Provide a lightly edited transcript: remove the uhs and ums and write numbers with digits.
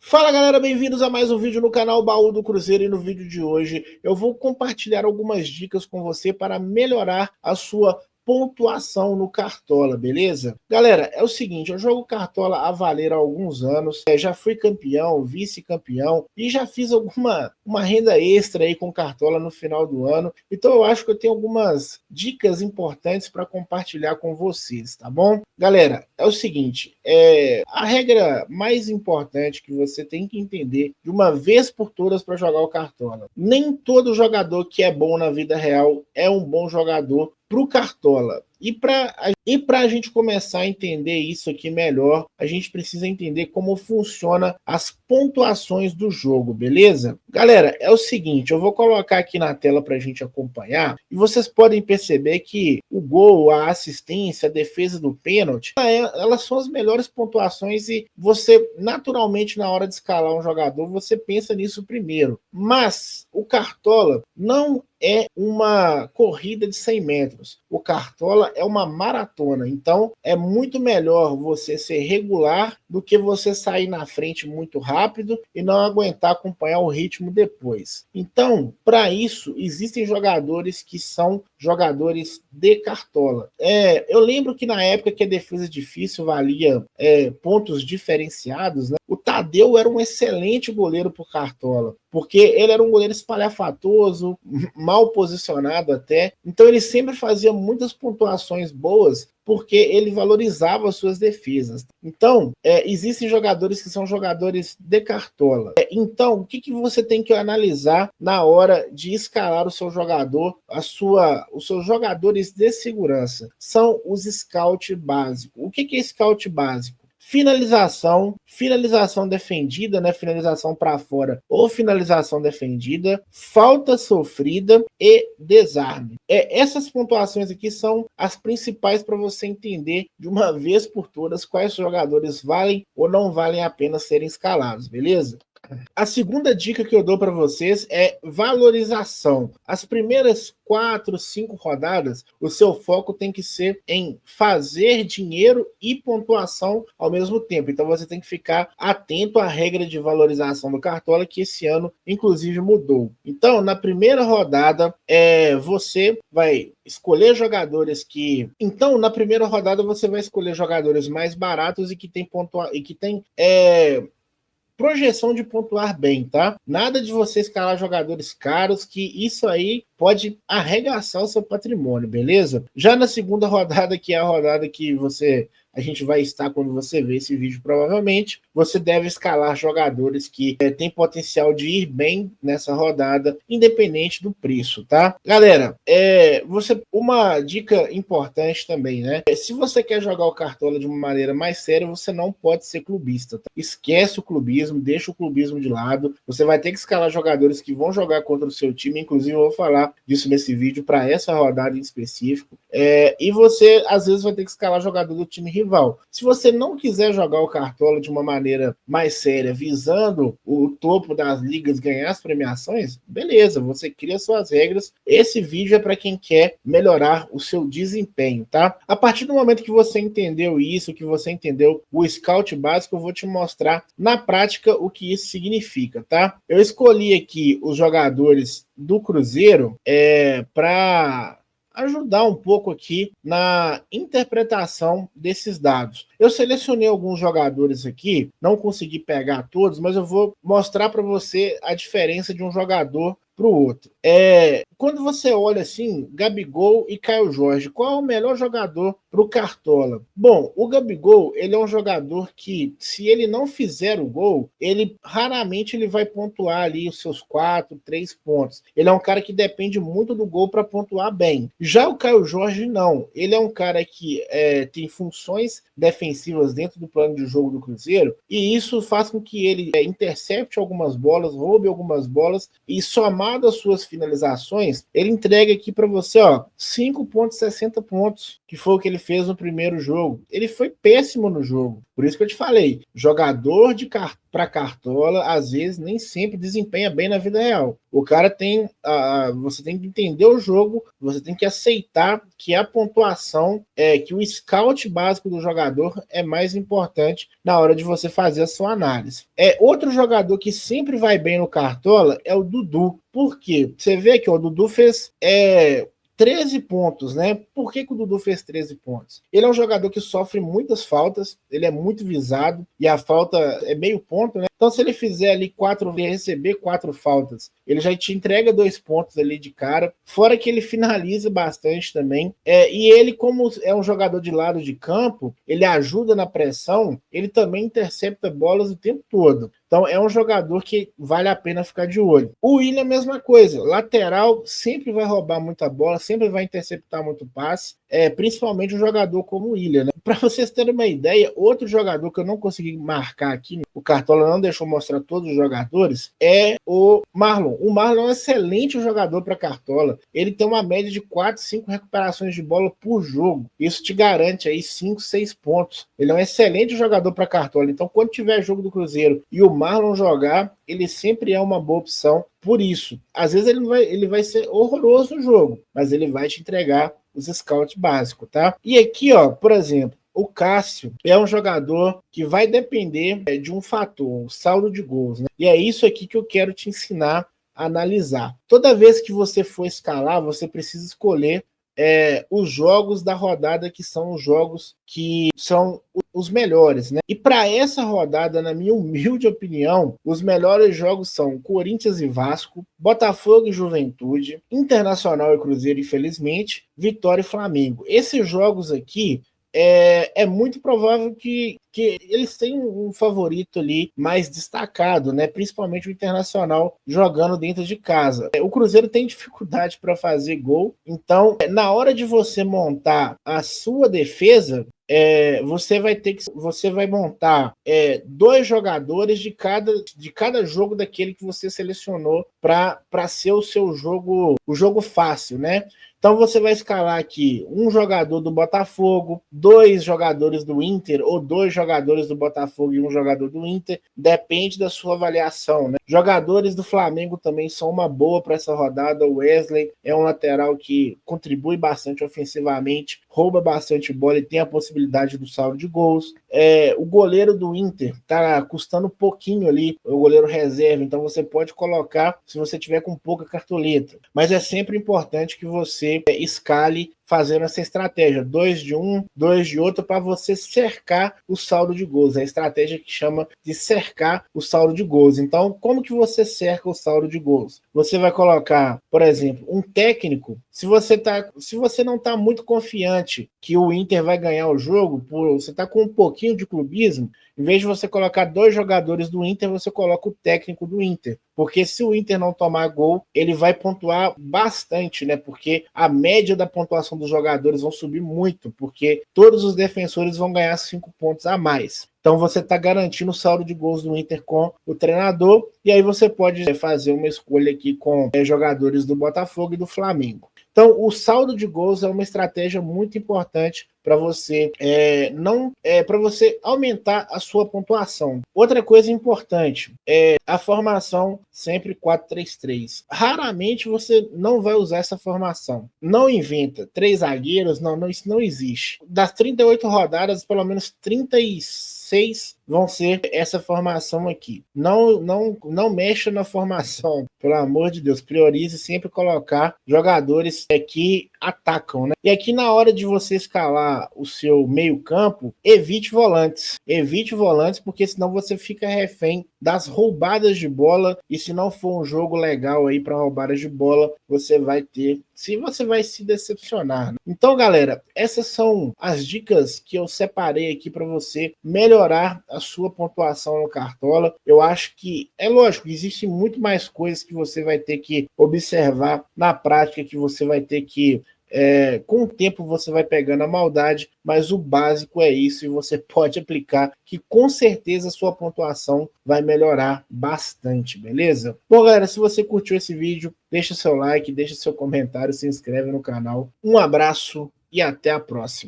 Fala galera, bem-vindos a mais um vídeo no canal Baú do Cruzeiro, e no vídeo de hoje eu vou compartilhar algumas dicas com você para melhorar a sua pontuação no Cartola, beleza? Galera, é o seguinte, eu jogo Cartola a valer há alguns anos, já fui campeão, vice-campeão e já fiz uma renda extra aí com Cartola no final do ano, então eu acho que eu tenho algumas dicas importantes para compartilhar com vocês, tá bom? Galera, é o seguinte, a regra mais importante que você tem que entender de uma vez por todas para jogar o Cartola: nem todo jogador que é bom na vida real é um bom jogador para o Cartola. E para a gente começar a entender isso aqui melhor, a gente precisa entender como funciona as pontuações do jogo, beleza? Galera, é o seguinte, eu vou colocar aqui na tela para a gente acompanhar, e vocês podem perceber que o gol, a assistência, a defesa do pênalti, elas são as melhores pontuações, e você, naturalmente, na hora de escalar um jogador, você pensa nisso primeiro. Mas o Cartola não é uma corrida de 100 metros. O Cartola é uma maratona, então é muito melhor você ser regular do que você sair na frente muito rápido e não aguentar acompanhar o ritmo depois. Então, para isso, existem jogadores que são jogadores de Cartola. Eu lembro que na época que a defesa difícil valia pontos diferenciados, né? O Tadeu era um excelente goleiro por Cartola, porque ele era um goleiro espalhafatoso, mal posicionado até, então ele sempre fazia muitas pontuações boas, porque ele valorizava as suas defesas. Então, existem jogadores que são jogadores de Cartola. Então, o que você tem que analisar na hora de escalar o seu jogador, os seus jogadores de segurança? São os scout básicos. O que é scout básico? Finalização defendida, né? Finalização para fora ou finalização defendida, falta sofrida e desarme. Essas pontuações aqui são as principais para você entender de uma vez por todas quais jogadores valem ou não valem a pena serem escalados, beleza? A segunda dica que eu dou para vocês é valorização. As primeiras 4, 5 rodadas, o seu foco tem que ser em fazer dinheiro e pontuação ao mesmo tempo. Então você tem que ficar atento à regra de valorização do Cartola, que esse ano, inclusive, mudou. Então, na primeira rodada, você vai escolher jogadores que... Então, na primeira rodada, você vai escolher jogadores mais baratos e que tem projeção de pontuar bem, tá? Nada de você escalar jogadores caros, que isso aí pode arregaçar o seu patrimônio, beleza? Já na segunda rodada, que é a rodada que a gente vai estar quando você vê esse vídeo, provavelmente, você deve escalar jogadores que têm potencial de ir bem nessa rodada, independente do preço, tá? Galera, uma dica importante também, né? Se você quer jogar o Cartola de uma maneira mais séria, você não pode ser clubista, tá? Esquece o clubismo, deixa o clubismo de lado. Você vai ter que escalar jogadores que vão jogar contra o seu time, inclusive eu vou falar disso nesse vídeo para essa rodada em específico. E você, às vezes, vai ter que escalar jogador do time rival. Se você não quiser jogar o Cartola de uma maneira mais séria, visando o topo das ligas, ganhar as premiações, beleza, você cria suas regras. Esse vídeo é para quem quer melhorar o seu desempenho, tá? A partir do momento que você entendeu isso, que você entendeu o scout básico, eu vou te mostrar na prática o que isso significa, tá? Eu escolhi aqui os jogadores do Cruzeiro para ajudar um pouco aqui na interpretação desses dados. Eu selecionei alguns jogadores aqui, não consegui pegar todos, mas eu vou mostrar para você a diferença de um jogador para o outro. Quando você olha assim, Gabigol e Caio Jorge, qual é o melhor jogador para o Cartola? Bom, o Gabigol, ele é um jogador que, se ele não fizer o gol, raramente ele vai pontuar ali os seus 4, 3 pontos. Ele é um cara que depende muito do gol para pontuar bem. Já o Caio Jorge, não. Ele é um cara que tem funções defensivas dentro do plano de jogo do Cruzeiro, e isso faz com que ele intercepte algumas bolas, roube algumas bolas, e somado às suas finalizações, ele entrega aqui para você, 5,60 pontos, que foi o que ele fez no primeiro jogo. Ele foi péssimo no jogo. Por isso que eu te falei, jogador para cartola, às vezes nem sempre desempenha bem na vida real. O cara tem, você tem que entender o jogo, você tem que aceitar que a pontuação, que o scout básico do jogador é mais importante na hora de você fazer a sua análise. Outro jogador que sempre vai bem no cartola é o Dudu. Por quê? Você vê que o Dudu fez 13 pontos, né? Por que o Dudu fez 13 pontos? Ele é um jogador que sofre muitas faltas, ele é muito visado, e a falta é meio ponto, né? Então, se ele fizer ali receber 4 faltas, ele já te entrega 2 pontos ali de cara, fora que ele finaliza bastante também. E ele, como é um jogador de lado de campo, ele ajuda na pressão, ele também intercepta bolas o tempo todo. Então, é um jogador que vale a pena ficar de olho. O Willian, a mesma coisa. Lateral sempre vai roubar muita bola, sempre vai interceptar muito passe, principalmente um jogador como o Willian, né? Para vocês terem uma ideia, outro jogador que eu não consegui marcar aqui, o Cartola não deixou mostrar todos os jogadores, é o Marlon. O Marlon é um excelente jogador para Cartola. Ele tem uma média de 4, 5 recuperações de bola por jogo. Isso te garante aí 5, 6 pontos. Ele é um excelente jogador para Cartola. Então, quando tiver jogo do Cruzeiro e o Marlon jogar, ele sempre é uma boa opção. Por isso, às vezes ele vai ser horroroso no jogo, mas ele vai te entregar os scouts básicos, tá? E aqui, ó, por exemplo, o Cássio é um jogador que vai depender de um fator, o saldo de gols, né? E é isso aqui que eu quero te ensinar a analisar. Toda vez que você for escalar, você precisa escolher os jogos da rodada, que são os jogos que são os melhores, né? E para essa rodada, na minha humilde opinião, os melhores jogos são Corinthians e Vasco, Botafogo e Juventude, Internacional e Cruzeiro, infelizmente, Vitória e Flamengo. Esses jogos aqui é muito provável que eles tenham um favorito ali mais destacado, né? Principalmente o Internacional jogando dentro de casa. O Cruzeiro tem dificuldade para fazer gol, então na hora de você montar a sua defesa, você vai montar 2 jogadores de cada jogo daquele que você selecionou para ser o seu jogo, o jogo fácil, né? Então você vai escalar aqui um jogador do Botafogo, 2 jogadores do Inter, ou 2 jogadores do Botafogo e um jogador do Inter, depende da sua avaliação, né? Jogadores do Flamengo também são uma boa para essa rodada. O Wesley é um lateral que contribui bastante ofensivamente, rouba bastante bola e tem a possibilidade do saldo de gols. O goleiro do Inter tá custando um pouquinho ali, o goleiro reserva, então você pode colocar se você tiver com pouca cartoleta. Mas é sempre importante que você escale fazendo essa estratégia, 2 de um, 2 de outro, para você cercar o saldo de gols. É a estratégia que chama de cercar o saldo de gols. Então, como que você cerca o saldo de gols? Você vai colocar, por exemplo, um técnico. Se você não está muito confiante que o Inter vai ganhar o jogo, você está com um pouquinho de clubismo, em vez de você colocar 2 jogadores do Inter, você coloca o técnico do Inter. Porque se o Inter não tomar gol, ele vai pontuar bastante, né? Porque a média da pontuação dos jogadores vão subir muito, porque todos os defensores vão ganhar 5 pontos a mais. Então você está garantindo o saldo de gols do Inter com o treinador, e aí você pode fazer uma escolha aqui com jogadores do Botafogo e do Flamengo. Então, o saldo de gols é uma estratégia muito importante para você para você aumentar a sua pontuação. Outra coisa importante é a formação sempre 4-3-3. Raramente você não vai usar essa formação. Não inventa 3 zagueiros, não, isso não existe. Das 38 rodadas, pelo menos 36 vão ser essa formação aqui. Não mexa na formação, pelo amor de Deus. Priorize sempre colocar jogadores que atacam, né? E aqui na hora de você escalar o seu meio campo, evite volantes. Evite volantes, porque senão você fica refém das roubadas de bola, e se não for um jogo legal aí para roubadas de bola, você vai se decepcionar, né? Então, galera, essas são as dicas que eu separei aqui para você melhorar a sua pontuação no Cartola. Eu acho que, é lógico, existem muito mais coisas que você vai ter que observar na prática, que você vai ter que com o tempo você vai pegando a maldade, mas o básico é isso, e você pode aplicar, que com certeza a sua pontuação vai melhorar bastante, beleza? Bom, galera, se você curtiu esse vídeo, deixa seu like, deixa seu comentário, se inscreve no canal. Um abraço e até a próxima.